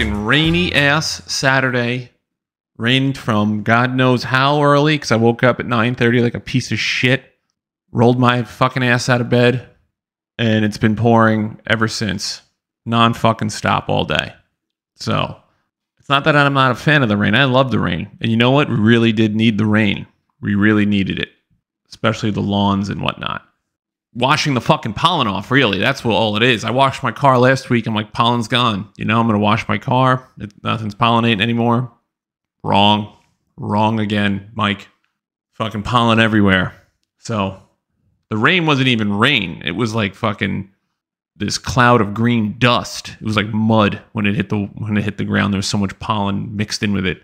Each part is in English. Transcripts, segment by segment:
fucking rainy ass Saturday. Rained from God knows how early because I woke up at 9:30 like a piece of shit. Rolled my fucking ass out of bed. And it's been pouring ever since. Non-fucking stop all day. So, it's not that I'm not a fan of the rain. I love the rain. And you know what? We really did need the rain. We really needed it. Especially the lawns and whatnot. Washing the fucking pollen off, really. That's what all it is. I washed my car last week. I'm like, pollen's gone. You know, I'm going to wash my car. Nothing's pollinating anymore. Wrong. Wrong again, Mike. Fucking pollen everywhere. So, the rain wasn't even rain. It was like fucking this cloud of green dust. It was like mud when it hit the ground. There was so much pollen mixed in with it.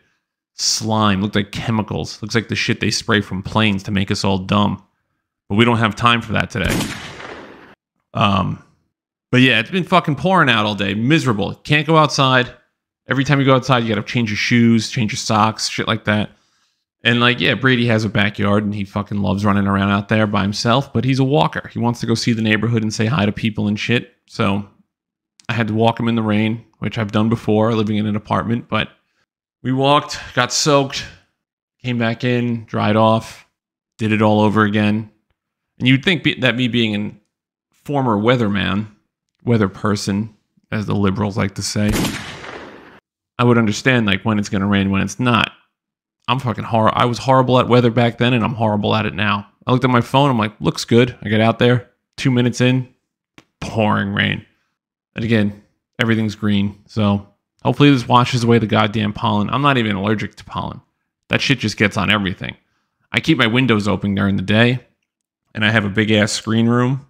Slime. Looked like chemicals. Looks like the shit they spray from planes to make us all dumb. But we don't have time for that today. But yeah, it's been fucking pouring out all day. Miserable. Can't go outside. Every time you go outside, you got to change your shoes, change your socks, shit like that. And like, yeah, Brady has a backyard and he fucking loves running around out there by himself, but he's a walker. He wants to go see the neighborhood and say hi to people and shit. So I had to walk him in the rain, which I've done before living in an apartment, but we walked, got soaked, came back in, dried off, did it all over again. And you'd think that me being a former weather person, as the liberals like to say, I would understand like when it's going to rain, when it's not. I'm fucking I was horrible at weather back then, and I'm horrible at it now. I looked at my phone. I'm like, looks good. I get out there. 2 minutes in, pouring rain. And again, everything's green. So hopefully this washes away the goddamn pollen. I'm not even allergic to pollen. That shit just gets on everything. I keep my windows open during the day. And I have a big ass screen room,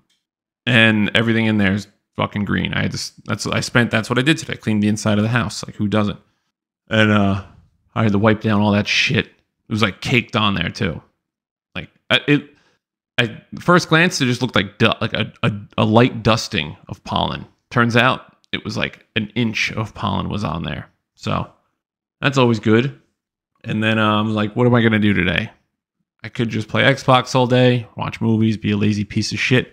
and everything in there is fucking green. That's what I did today. Cleaned the inside of the house. Like, who doesn't? And I had to wipe down all that shit. It was like caked on there too. Like at first glance, it just looked like a light dusting of pollen. Turns out it was like an inch of pollen was on there. So that's always good. And then I was like, what am I gonna do today? I could just play Xbox all day, watch movies, be a lazy piece of shit,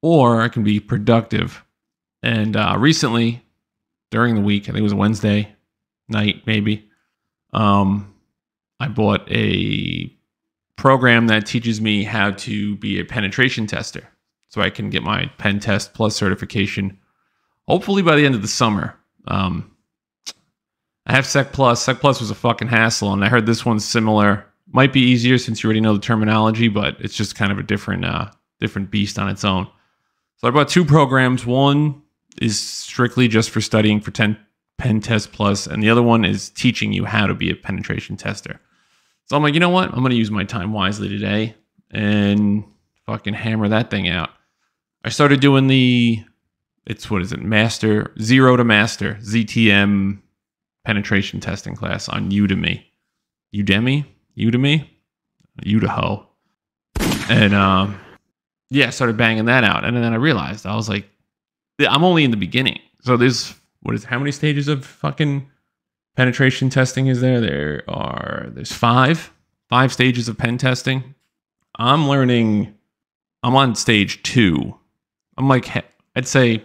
or I can be productive. And recently, during the week, I think it was a Wednesday night, maybe, I bought a program that teaches me how to be a penetration tester. So I can get my Pen Test Plus certification, hopefully by the end of the summer. I have Sec Plus. Sec Plus was a fucking hassle, and I heard this one's similar. Might be easier since you already know the terminology, but it's just kind of a different beast on its own. So I bought two programs. One is strictly just for studying for Pen Test Plus, and the other one is teaching you how to be a penetration tester. So I'm like, you know what? I'm going to use my time wisely today and fucking hammer that thing out. I started doing Master, Zero to Master, ZTM penetration testing class on Udemy. Udemy? Udaho. And I started banging that out. And then I realized, I was like, I'm only in the beginning. So there's, how many stages of fucking penetration testing is there? There's five stages of pen testing. I'm on stage 2. I'm like, I'd say,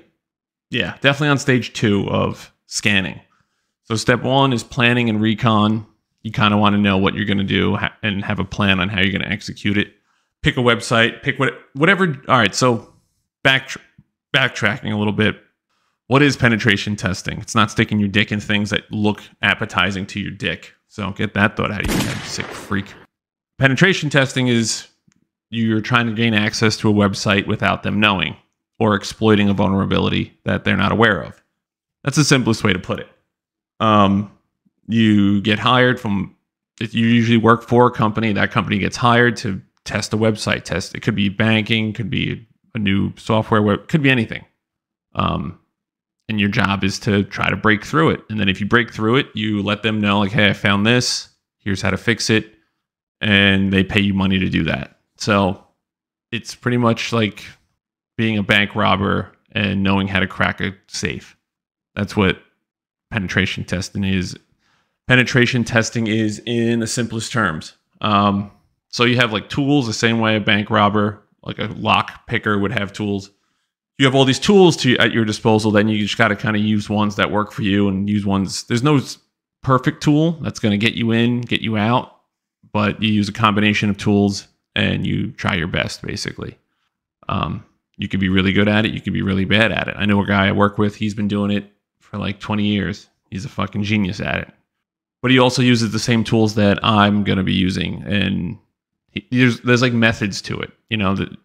yeah, definitely on stage 2 of scanning. So step 1 is planning and recon. You kind of want to know what you're going to do and have a plan on how you're going to execute it. Pick a website, pick whatever. All right, so backtracking a little bit. What is penetration testing? It's not sticking your dick in things that look appetizing to your dick. So get that thought out of your head, you sick freak. Penetration testing is you're trying to gain access to a website without them knowing, or exploiting a vulnerability that they're not aware of. That's the simplest way to put it. You get hired you usually work for a company. That company gets hired to test a website. It could be banking, could be a new software, could be anything. And your job is to try to break through it. And then if you break through it, you let them know, like, hey, I found this. Here's how to fix it. And they pay you money to do that. So it's pretty much like being a bank robber and knowing how to crack a safe. That's what penetration testing is. Penetration testing is in the simplest terms. So you have like tools the same way a bank robber, like a lock picker would have tools. you have all these tools at your disposal. Then you just got to kind of use ones that work for you and use ones. There's no perfect tool that's going to get you in, get you out, but you use a combination of tools and you try your best, basically. You could be really good at it. You could be really bad at it. I know a guy I work with. He's been doing it for like 20 years. He's a fucking genius at it. But he also uses the same tools that I'm going to be using. And there's like methods to it. You know, that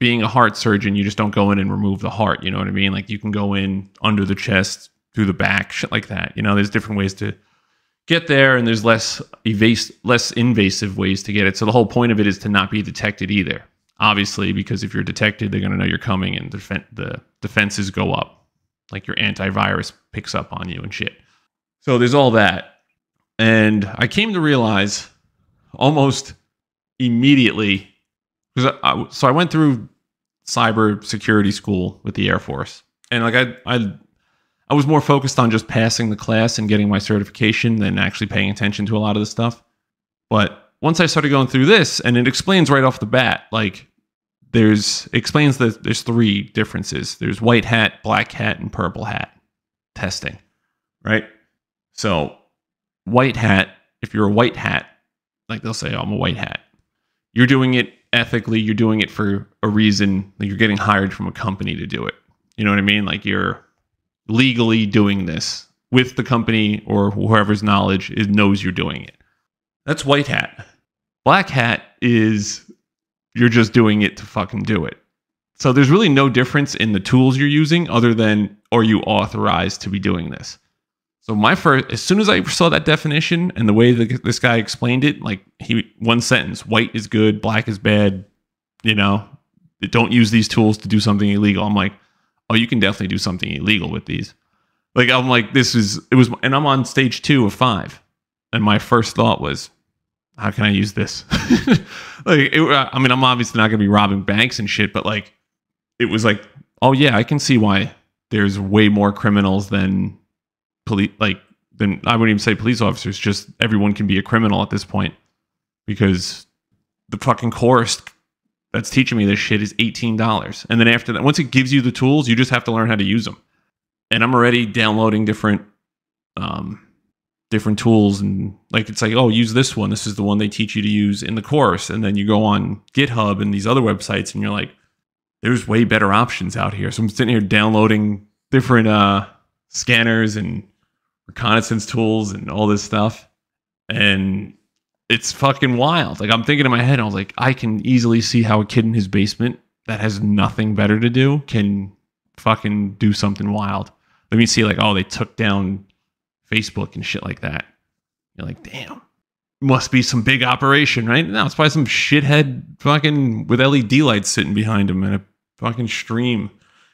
being a heart surgeon, you just don't go in and remove the heart. You know what I mean? Like you can go in under the chest, through the back, shit like that. You know, there's different ways to get there, and there's less invasive ways to get it. So the whole point of it is to not be detected either. Obviously, because if you're detected, they're going to know you're coming, and the defenses go up. Like your antivirus picks up on you and shit. So there's all that. And I came to realize almost immediately, because I went through cyber security school with the Air Force. And like I was more focused on just passing the class and getting my certification than actually paying attention to a lot of the stuff. But once I started going through this, and it explains right off the bat, like explains that there's 3 differences. There's white hat, black hat, and purple hat testing, right? So white hat, if you're a white hat, like they'll say, oh, I'm a white hat. You're doing it ethically. You're doing it for a reason. Like you're getting hired from a company to do it. You know what I mean? Like you're legally doing this with the company or whoever's knowledge knows you're doing it. That's white hat. Black hat is you're just doing it to fucking do it. So there's really no difference in the tools you're using other than, are you authorized to be doing this? So as soon as I saw that definition and the way that this guy explained it, like one sentence, white is good, black is bad, you know, don't use these tools to do something illegal. I'm like, oh, you can definitely do something illegal with these. Like, I'm like, and I'm on stage 2 of 5. And my first thought was, how can I use this? I mean, I'm obviously not going to be robbing banks and shit, but like, it was like, oh yeah, I can see why there's way more criminals than police. Then I wouldn't even say police officers, just everyone can be a criminal at this point, because the fucking course that's teaching me this shit is $18. And then after that, once it gives you the tools, you just have to learn how to use them. And I'm already downloading different tools, and like, it's like, oh, use this one. This is the one they teach you to use in the course. And then you go on GitHub and these other websites and you're like, there's way better options out here. So I'm sitting here downloading different scanners and reconnaissance tools and all this stuff. And it's fucking wild. Like, I'm thinking in my head, I was like, I can easily see how a kid in his basement that has nothing better to do can fucking do something wild. Let me see, like, oh, they took down Facebook and shit like that. You're like, damn, must be some big operation, right? No, it's probably some shithead fucking with LED lights sitting behind him and a fucking stream.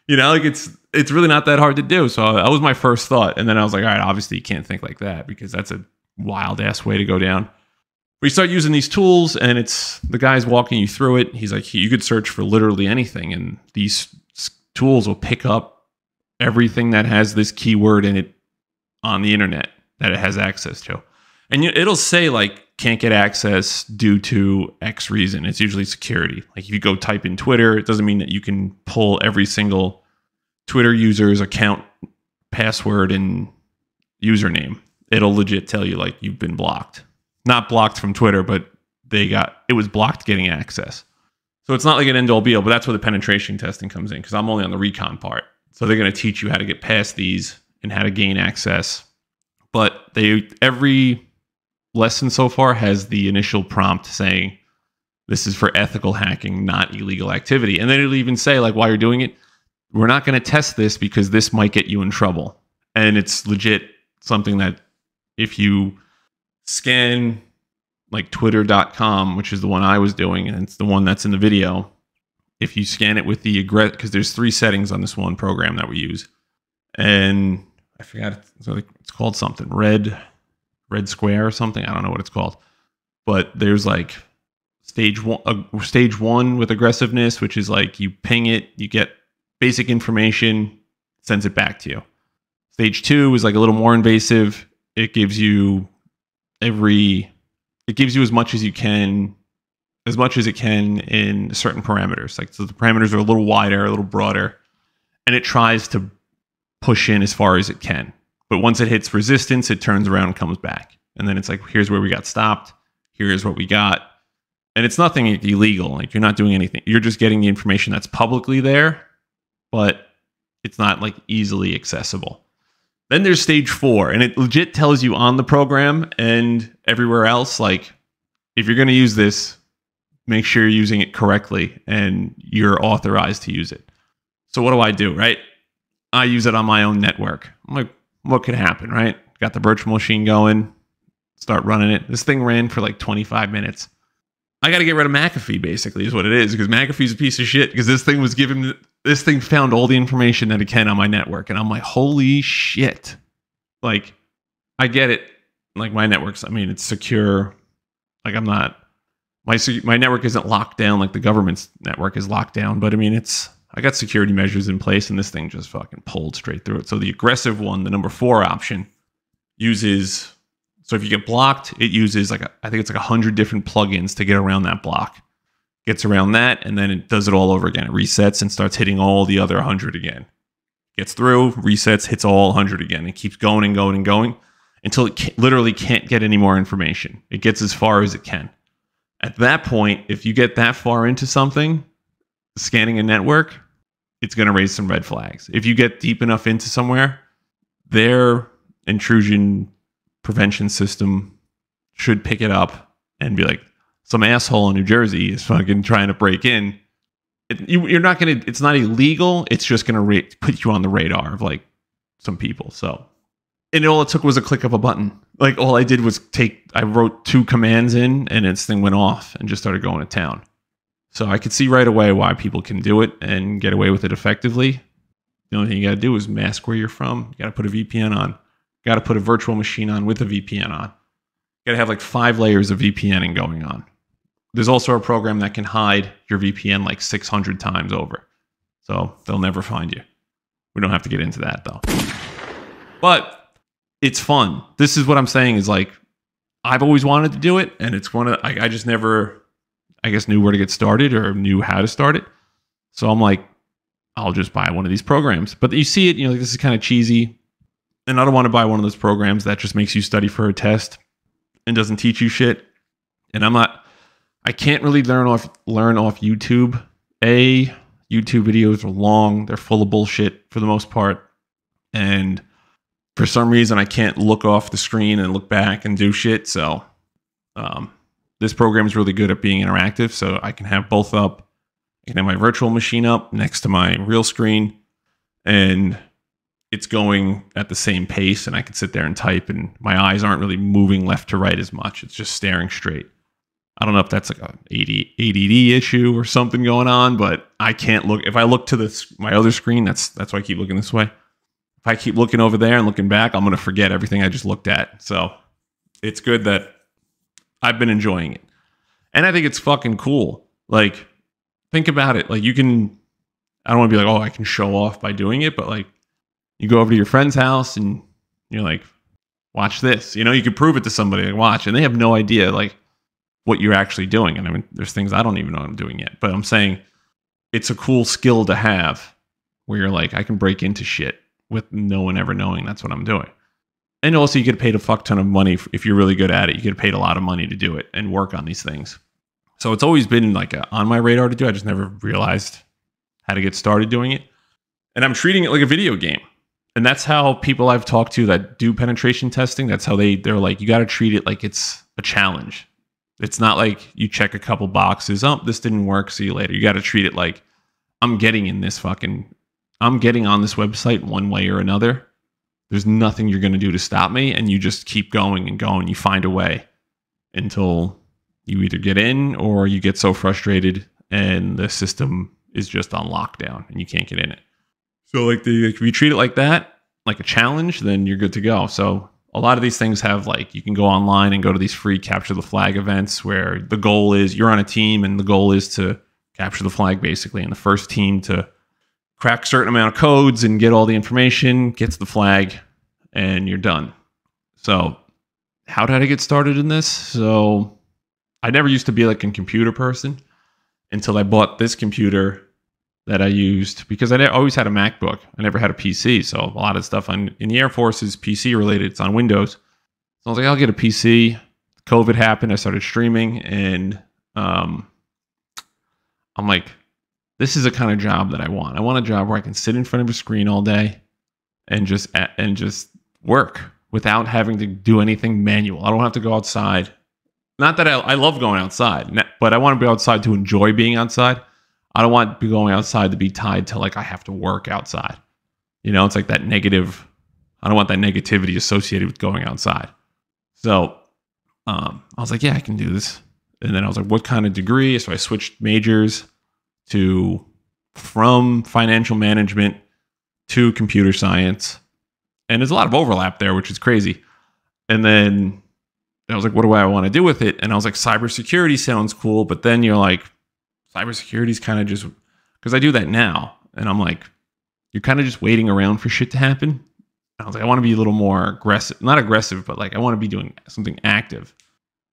You know, like, it's really not that hard to do. So that was my first thought. And then I was like, all right, obviously you can't think like that, because that's a wild ass way to go down. We start using these tools, and it's the guy's walking you through it. He's like, you could search for literally anything, and these tools will pick up everything that has this keyword in it on the internet that it has access to. And it'll say, like, can't get access due to X reason. It's usually security. Like, if you go type in Twitter, it doesn't mean that you can pull every single Twitter user's account, password, and username. It'll legit tell you, like, you've been blocked. Not blocked from Twitter, but it was blocked getting access. So it's not like an end-all be-all, but that's where the penetration testing comes in, because I'm only on the recon part. So they're going to teach you how to get past these and how to gain access. But every lesson so far has the initial prompt saying, this is for ethical hacking, not illegal activity. And then it'll even say, like, while you're doing it, we're not going to test this because this might get you in trouble. And it's legit something that if you scan like twitter.com, which is the one I was doing, and it's the one that's in the video. If you scan it with the because there's 3 settings on this one program that we use, and I forgot, it's called something red square or something. I don't know what it's called, but there's like stage 1 with aggressiveness, which is like you ping it, you get basic information, sends it back to you. Stage 2 is like a little more invasive. It gives you as much as it can in certain parameters. Like, so the parameters are a little wider, a little broader. and it tries to push in as far as it can. But once it hits resistance, it turns around and comes back. And then it's like, here's where we got stopped. Here's what we got. And it's nothing illegal. Like, you're not doing anything. You're just getting the information that's publicly there, but it's not like easily accessible. Then there's stage 4, and it legit tells you on the program and everywhere else, like, if you're going to use this, make sure you're using it correctly and you're authorized to use it. So what do I do, right? I use it on my own network. I'm like, what could happen, right? Got the virtual machine going, start running it. This thing ran for like 25 minutes. I got to get rid of McAfee, basically, is what it is, because McAfee's a piece of shit, because this thing found all the information that it can on my network. And I'm like, holy shit. Like, I get it. Like, my network's, I mean, it's secure. Like, I'm not, my network isn't locked down like the government's network is locked down. But I mean, I got security measures in place, and this thing just fucking pulled straight through it. So the aggressive one, the number 4 option, uses, so if you get blocked, it uses I think it's like 100 different plugins to get around that block. Gets around that, and then it does it all over again. It resets and starts hitting all the other 100 again. Gets through, resets, hits all 100 again. It keeps going and going and going until it literally can't get any more information. It gets as far as it can. At that point, if you get that far into something, scanning a network, it's going to raise some red flags. If you get deep enough into somewhere, their intrusion prevention system should pick it up and be like, some asshole in New Jersey is fucking trying to break in. You're not going to, it's not illegal. It's just going to put you on the radar of like some people. So, and all it took was a click of a button. Like, all I did was I wrote 2 commands in, and this thing went off and just started going to town. So I could see right away why people can do it and get away with it effectively. The only thing you got to do is mask where you're from. You got to put a VPN on. Got to put a virtual machine on with a VPN on. You got to have like 5 layers of VPNing going on. There's also a program that can hide your VPN like 600 times over. So they'll never find you. We don't have to get into that though. But it's fun. This is what I'm saying is like, I've always wanted to do it, and it's I just never, I guess, knew where to get started or knew how to start it. So I'm like, I'll just buy one of these programs. But you see it, like, this is kind of cheesy. And I don't want to buy one of those programs that just makes you study for a test and doesn't teach you shit. And I can't really learn off YouTube. YouTube videos are long. They're full of bullshit for the most part. And for some reason, I can't look off the screen and look back and do shit. So this program is really good at being interactive. So I can have both up. I can have my virtual machine up next to my real screen, and it's going at the same pace, and I can sit there and type, and my eyes aren't really moving left to right as much. It's just staring straight. I don't know if that's like a ADD issue or something going on, but I can't look. If I look to my other screen, that's why I keep looking this way. If I keep looking over there and looking back, I'm going to forget everything I just looked at. So it's good that I've been enjoying it. And I think it's fucking cool. Like, think about it. Like, I don't want to be like, oh, I can show off by doing it, but like, you go over to your friend's house and you're like, watch this. You could prove it to somebody, like, watch, and they have no idea like what you're actually doing. And I mean, there's things I don't even know I'm doing yet, but I'm saying it's a cool skill to have where you're like, I can break into shit with no one ever knowing that's what I'm doing. And also, you get paid a fuck ton of money if you're really good at it. You get paid a lot of money to do it and work on these things. So it's always been like on my radar to do. I just never realized how to get started doing it. And I'm treating it like a video game. And that's how people I've talked to that do penetration testing, that's how they're like, you got to treat it like it's a challenge. It's not like you check a couple boxes. Oh, this didn't work. See you later. You got to treat it like I'm getting on this website one way or another. There's nothing you're going to do to stop me. And you just keep going and going. You find a way until you either get in or you get so frustrated and the system is just on lockdown and you can't get in it. So like if you treat it like that, like a challenge, then you're good to go. So a lot of these things have like, you can go online and go to these free capture the flag events where the goal is you're on a team and the goal is to capture the flag basically. And the first team to crack a certain amount of codes and get all the information gets the flag and you're done. So how did I get started in this? So I never used to be like a computer person until I bought this computer, that I used because I always had a MacBook. I never had a PC. So a lot of stuff in the Air Force is PC related. It's on Windows. So I was like, I'll get a PC. COVID happened. I started streaming, and I'm like, this is the kind of job that I want. I want a job where I can sit in front of a screen all day and just work without having to do anything manual. I don't have to go outside. Not that I love going outside, but I want to be outside to enjoy being outside. I don't want to be going outside to be tied to like I have to work outside. You know, it's like that negative. I don't want that negativity associated with going outside. So I was like, yeah, I can do this. And then I was like, what kind of degree? So I switched majors from financial management to computer science. And there's a lot of overlap there, which is crazy. And then I was like, what do I want to do with it? And I was like, cybersecurity sounds cool. But then you're like, cybersecurity is kind of just, because I do that now. And I'm like, you're kind of just waiting around for shit to happen. And I was like, I want to be a little more aggressive, not aggressive, but like I want to be doing something active.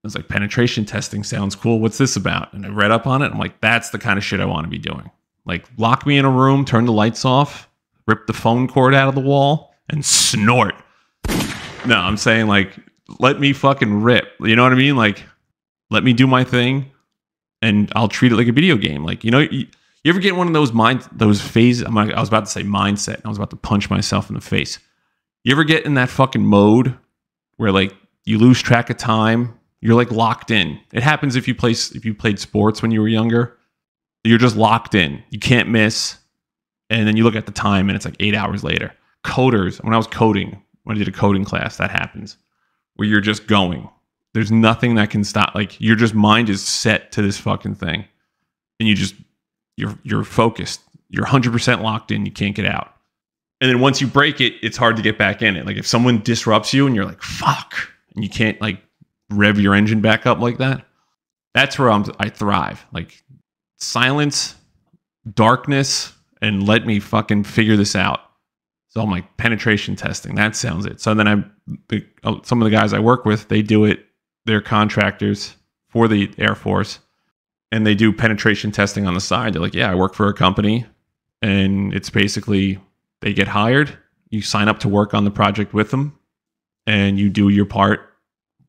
I was like, penetration testing sounds cool. What's this about? And I read up on it. I'm like, that's the kind of shit I want to be doing. Like, lock me in a room, turn the lights off, rip the phone cord out of the wall, and snort. No, I'm saying like, let me fucking rip. You know what I mean? Like, let me do my thing, and I'll treat it like a video game. Like, you know, you ever get one of those phases? I was about to say mindset, and I was about to punch myself in the face. You ever get in that fucking mode where like you lose track of time? You're like locked in. It happens if you played sports when you were younger. You're just locked in. You can't miss. And then you look at the time and it's like 8 hours later. Coders, when I did a coding class, that happens. Where you're just going. There's nothing that can stop. Like your just mind is set to this fucking thing. And you're focused. You're 100% locked in. You can't get out. And then once you break it, it's hard to get back in it. Like if someone disrupts you and you're like, fuck, and you can't like rev your engine back up like that, that's where I thrive. Like silence, darkness, and let me fucking figure this out. So I'm like, penetration testing, that sounds it. So then some of the guys I work with, they do it. They're contractors for the Air Force, and they do penetration testing on the side. They're like, yeah, I work for a company, and it's basically they get hired. You sign up to work on the project with them, and you do your part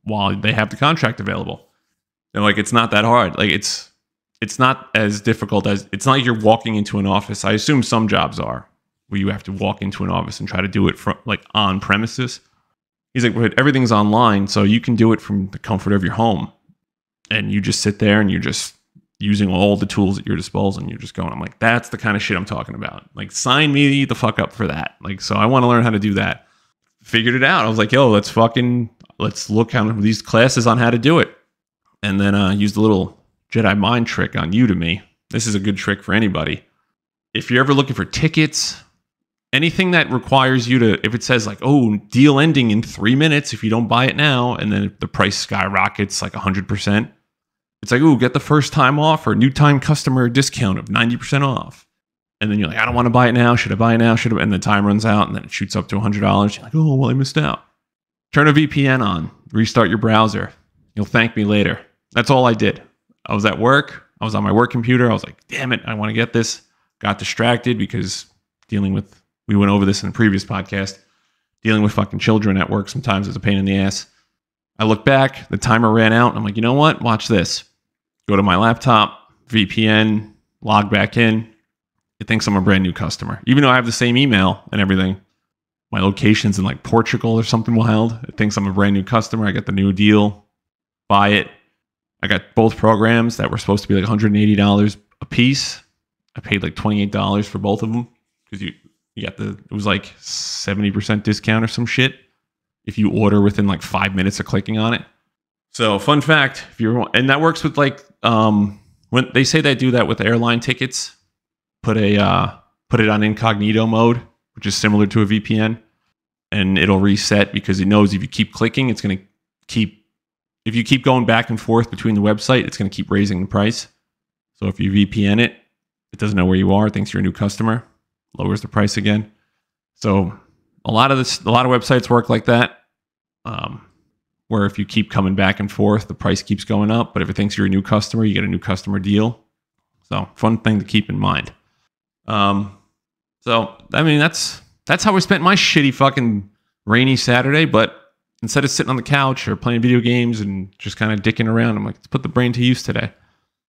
while they have the contract available. And like, it's not that hard. Like it's not as difficult as, it's not like you're walking into an office. I assume some jobs are where you have to walk into an office and try to do it from like on premises. He's like, but everything's online, so you can do it from the comfort of your home. And you just sit there and you're just using all the tools at your disposal and you're just going. I'm like, that's the kind of shit I'm talking about. Like, sign me the fuck up for that. Like, so I want to learn how to do that. Figured it out. I was like, yo, let's look at these classes on how to do it. And then used a little Jedi mind trick on Udemy. This is a good trick for anybody. If you're ever looking for tickets, anything that requires you to, if it says like, oh, deal ending in 3 minutes if you don't buy it now, and then the price skyrockets like 100%, it's like, oh, get the first time off or new time customer discount of 90% off. And then you're like, I don't want to buy it now. Should I buy it now? And the time runs out and then it shoots up to $100. You're like, oh, well, I missed out. Turn a VPN on, restart your browser. You'll thank me later. That's all I did. I was at work. I was on my work computer. I was like, damn it, I want to get this. Got distracted because we went over this in the previous podcast, dealing with fucking children at work sometimes is a pain in the ass. I look back, the timer ran out. And I'm like, you know what? Watch this. Go to my laptop, VPN, log back in. It thinks I'm a brand new customer. Even though I have the same email and everything, my location's in like Portugal or something wild. It thinks I'm a brand new customer. I get the new deal, buy it. I got both programs that were supposed to be like $180 a piece. I paid like $28 for both of them because you got it was like 70% discount or some shit if you order within like 5 minutes of clicking on it. So fun fact, and that works with like when they say they do that with airline tickets, put it on incognito mode, which is similar to a VPN, and it'll reset because it knows if you keep clicking, it's going to if you keep going back and forth between the website, it's going to keep raising the price. So if you VPN it, it doesn't know where you are, it thinks you're a new customer, lowers the price again. So a lot of websites work like that, where if you keep coming back and forth, the price keeps going up. But if it thinks you're a new customer, you get a new customer deal. So fun thing to keep in mind. So I mean, that's how I spent my shitty fucking rainy Saturday. But instead of sitting on the couch or playing video games and just kind of dicking around, I'm like, let's put the brain to use today.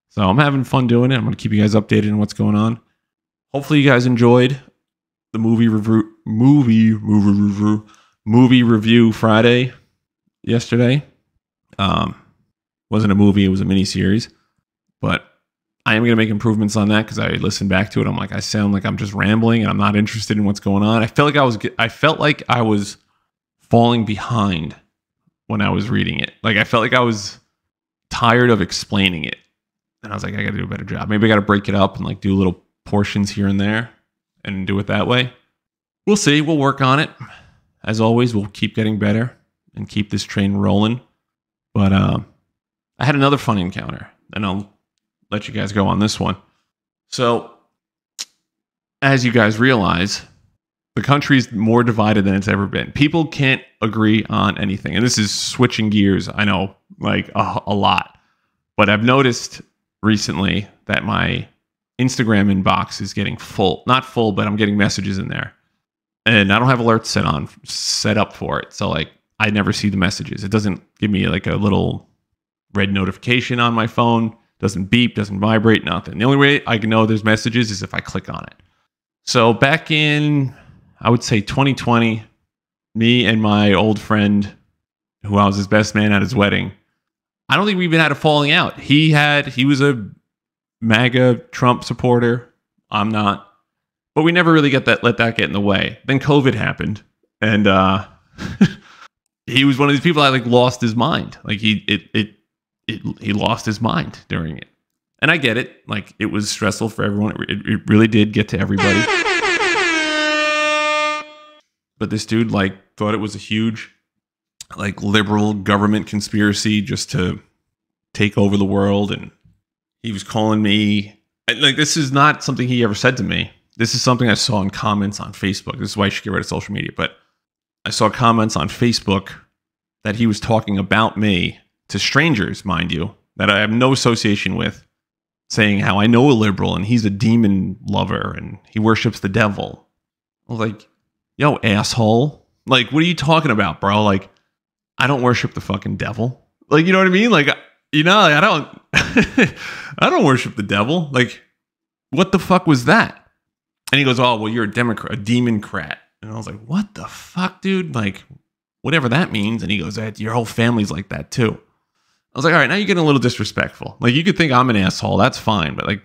So I'm having fun doing it. I'm going to keep you guys updated on what's going on. Hopefully you guys enjoyed the movie review Friday yesterday. Wasn't a movie, it was a mini series. But I am going to make improvements on that because I listened back to it. I'm like, I sound like I'm just rambling and I'm not interested in what's going on. I felt like I was falling behind when I was reading it. Like I felt like I was tired of explaining it. And I was like, I got to do a better job. Maybe I got to break it up and like do little portions here and there and do it that way. We'll see. We'll work on it. As always, we'll keep getting better and keep this train rolling. But I had another fun encounter, and I'll let you guys go on this one. So, as you guys realize, the country's more divided than it's ever been. People can't agree on anything. And this is switching gears, I know, like a lot. But I've noticed recently that my Instagram inbox is getting full. Not full, but I'm getting messages in there. And I don't have alerts set up for it. So like I never see the messages. It doesn't give me like a little red notification on my phone. Doesn't beep, doesn't vibrate, nothing. The only way I can know there's messages is if I click on it. So back in, I would say 2020, me and my old friend, who I was his best man at his wedding, I don't think we even had a falling out. He was a MAGA Trump supporter. I'm not. But we never really let that get in the way. Then COVID happened, and he was one of these people that like lost his mind. Like he lost his mind during it. And I get it. Like it was stressful for everyone. It really did get to everybody. But this dude like thought it was a huge like liberal government conspiracy just to take over the world. And he was calling me like, this is not something he ever said to me. This is something I saw in comments on Facebook. This is why you should get rid of social media. But I saw comments on Facebook that he was talking about me to strangers, mind you, that I have no association with, saying how I know a liberal and he's a demon lover and he worships the devil. I was like, yo, asshole. Like, what are you talking about, bro? Like, I don't worship the fucking devil. Like, you know what I mean? Like, you know, like, I don't I don't worship the devil. Like, what the fuck was that? And he goes, oh, well, you're a Democrat, a demon-crat. And I was like, what the fuck, dude? Like, whatever that means. And he goes, your whole family's like that, too. I was like, all right, now you're getting a little disrespectful. Like, you could think I'm an asshole. That's fine. But, like,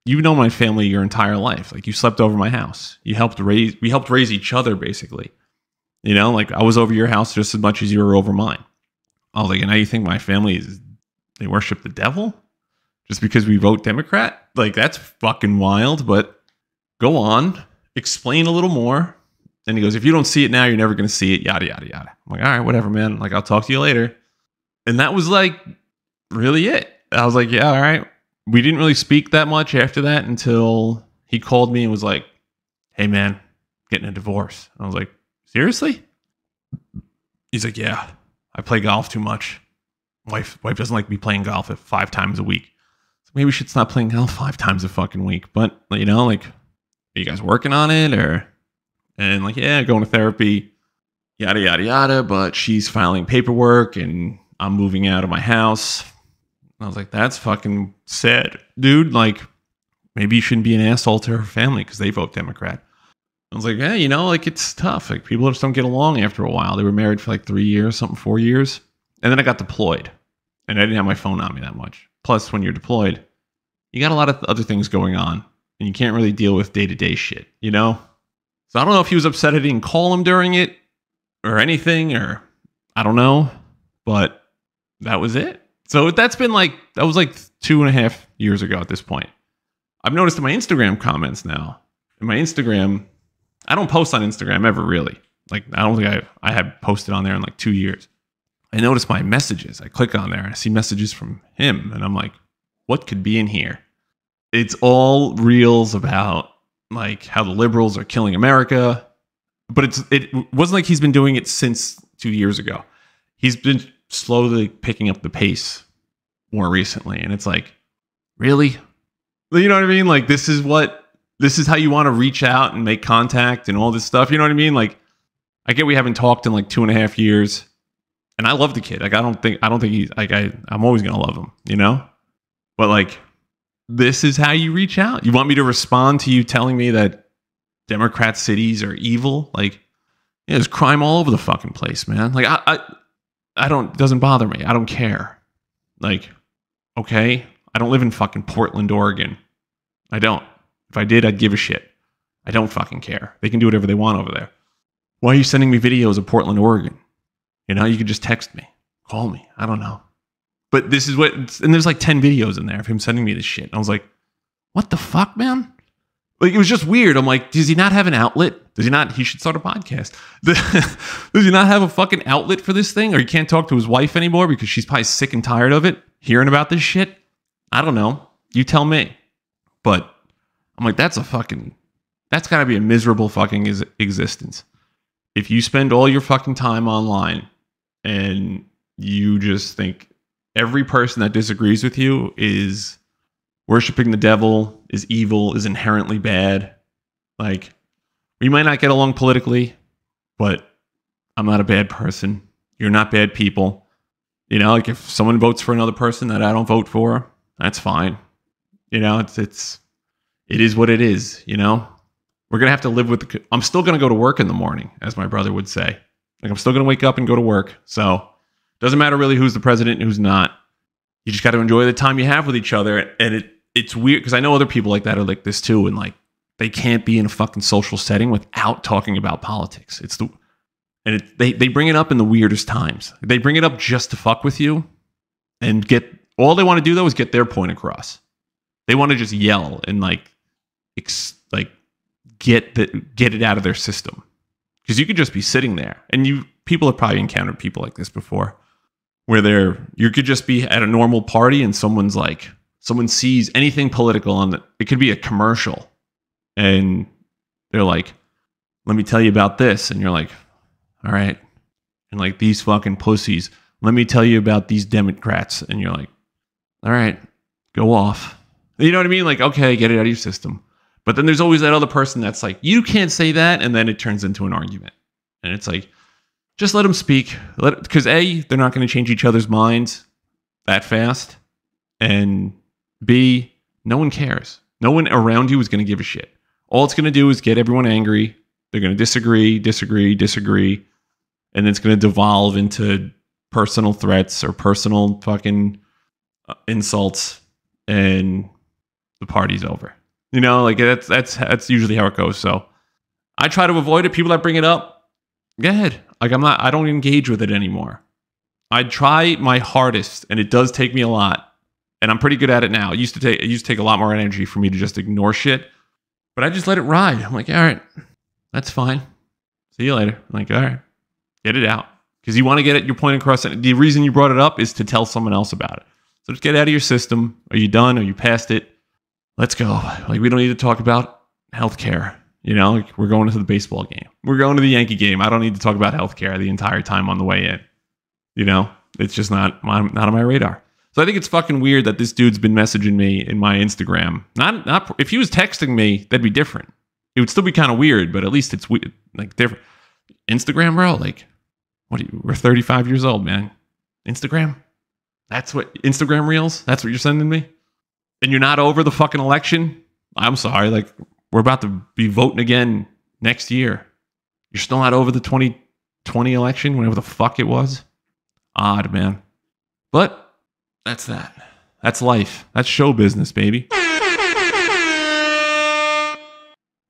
you know my family your entire life. Like, you slept over my house. We helped raise each other, basically. You know, like, I was over your house just as much as you were over mine. I was like, and now you think my family they worship the devil? Just because we vote Democrat? Like, that's fucking wild, but go on, explain a little more. And he goes, if you don't see it now, you're never going to see it, yada, yada, yada. I'm like, all right, whatever, man. Like, I'll talk to you later. And that was like really it. I was like, yeah, all right. We didn't really speak that much after that until he called me and was like, hey, man, getting a divorce. I was like, seriously? He's like, yeah, I play golf too much. Wife doesn't like me playing golf 5 times a week. So maybe we should stop playing golf 5 times a fucking week. But, you know, like, are you guys working on it? And like, yeah, going to therapy, yada, yada, yada. But she's filing paperwork and I'm moving out of my house. I was like, that's fucking sad, dude. Like, maybe you shouldn't be an asshole to her family because they vote Democrat. I was like, yeah, you know, like, it's tough. Like, people just don't get along after a while. They were married for like 3 years, 4 years. And then I got deployed and I didn't have my phone on me that much. Plus, when you're deployed, you got a lot of other things going on. And you can't really deal with day-to-day shit, you know? So I don't know if he was upset I didn't call him during it or anything, or I don't know. But that was it. So that was like 2.5 years ago at this point. I've noticed in my Instagram comments now. In my Instagram, I don't post on Instagram ever, really. Like, I don't think I had posted on there in like 2 years. I noticed my messages. I click on there. I see messages from him. And I'm like, what could be in here? It's all reels about like how the liberals are killing America. But it wasn't like he's been doing it since 2 years ago. He's been slowly picking up the pace more recently. And it's like, really? You know what I mean? Like, this is what this is how you want to reach out and make contact and all this stuff. You know what I mean? Like, I get we haven't talked in like 2.5 years, and I love the kid. Like, I don't think he's like, I'm always going to love him, you know? But like, this is how you reach out. You want me to respond to you telling me that Democrat cities are evil? Like, yeah, there's crime all over the fucking place, man. Like, I don't, it doesn't bother me. I don't care. Like, okay, I don't live in fucking Portland, Oregon. I don't. If I did, I'd give a shit. I don't fucking care. They can do whatever they want over there. Why are you sending me videos of Portland, Oregon? You know, you could just text me, call me. I don't know. But this is what, and there's like 10 videos in there of him sending me this shit. And I was like, what the fuck, man? Like, it was just weird. I'm like, does he not have an outlet? Does he not? He should start a podcast. Does he not have a fucking outlet for this thing? Or he can't talk to his wife anymore because she's probably sick and tired of it, hearing about this shit? I don't know. You tell me. But I'm like, that's got to be a miserable fucking existence. If you spend all your fucking time online and you just think every person that disagrees with you is worshiping the devil, is evil, is inherently bad. Like, we might not get along politically, but I'm not a bad person. You're not bad people. You know, like, if someone votes for another person that I don't vote for, that's fine. You know, it is what it is, you know? We're going to have to live with I'm still going to go to work in the morning, as my brother would say. Like, I'm still going to wake up and go to work. So it doesn't matter really who's the president and who's not. You just got to enjoy the time you have with each other. And it's weird because I know other people like that are like this too. And like, they can't be in a fucking social setting without talking about politics. They bring it up in the weirdest times. They bring it up just to fuck with you and all they want to do though is get their point across. They want to just yell and get it out of their system. Because you could just be sitting there, and people have probably encountered people like this before, where you could just be at a normal party and someone sees anything political on it could be a commercial, and they're like, let me tell you about this, and you're like, all right, and like, these fucking pussies, let me tell you about these Democrats, and you're like, all right, go off. You know what I mean? Like, okay, get it out of your system. But then there's always that other person that's like, you can't say that. And then it turns into an argument. And it's like, just let them speak. Because A, they're not going to change each other's minds that fast. And B, no one cares. No one around you is going to give a shit. All it's going to do is get everyone angry. They're going to disagree. And it's going to devolve into personal threats or personal fucking insults. And the party's over. You know, like, that's usually how it goes. So I try to avoid it. People that bring it up, go ahead. Like, I don't engage with it anymore. I try my hardest, and it does take me a lot, and I'm pretty good at it now. It used to take a lot more energy for me to just ignore shit, but I just let it ride. I'm like, all right, that's fine. See you later. I'm like, all right, get it out. Because you want to get your point across. And the reason you brought it up is to tell someone else about it. So just get it out of your system. Are you done? Are you past it? Let's go. Like, we don't need to talk about healthcare. You know, like, we're going to the baseball game. We're going to the Yankee game. I don't need to talk about healthcare the entire time on the way in. You know, it's just not on my radar. So I think it's fucking weird that this dude's been messaging me in my Instagram. Not if he was texting me, that'd be different. It would still be kind of weird, but at least it's like different. Instagram, bro. Like, we're 35 years old, man. Instagram. That's what Instagram Reels. That's what you're sending me. And you're not over the fucking election? I'm sorry. Like, we're about to be voting again next year. You're still not over the 2020 election, whatever the fuck it was? Odd, man. But that's that. That's life. That's show business, baby.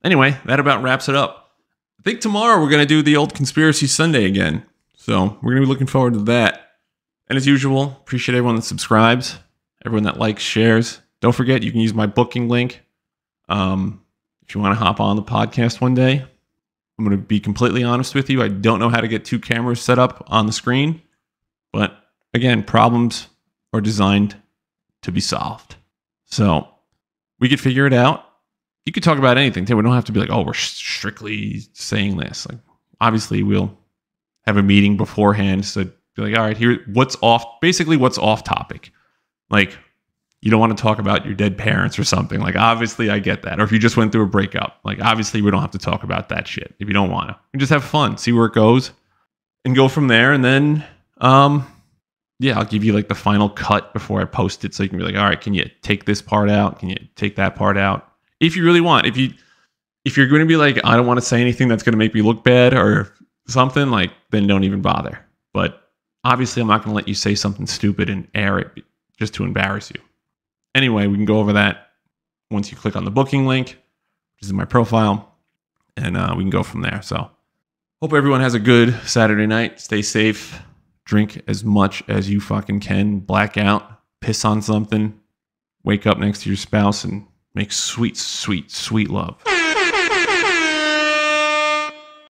Anyway, that about wraps it up. I think tomorrow we're going to do the old Conspiracy Sunday again. So we're going to be looking forward to that. And as usual, appreciate everyone that subscribes, everyone that likes, shares. Don't forget, you can use my booking link if you want to hop on the podcast one day. I'm going to be completely honest with you. I don't know how to get 2 cameras set up on the screen. But again, problems are designed to be solved. So we could figure it out. You could talk about anything too. We don't have to be like, oh, we're strictly saying this. Like, obviously, we'll have a meeting beforehand. So be like, all right, here, what's off topic. Like, you don't want to talk about your dead parents or something. Like, obviously, I get that. Or if you just went through a breakup, like, obviously, we don't have to talk about that shit if you don't want to. You just have fun, see where it goes, and go from there. And then, yeah, I'll give you like the final cut before I post it, so you can be like, all right, can you take this part out? Can you take that part out? If you really want. If you're going to be like, I don't want to say anything that's going to make me look bad or something, like, then don't even bother. But obviously, I'm not going to let you say something stupid and air it just to embarrass you. Anyway, we can go over that once you click on the booking link, which is in my profile, and we can go from there. So hope everyone has a good Saturday night. Stay safe. Drink as much as you fucking can. Black out. Piss on something. Wake up next to your spouse and make sweet, sweet, sweet love.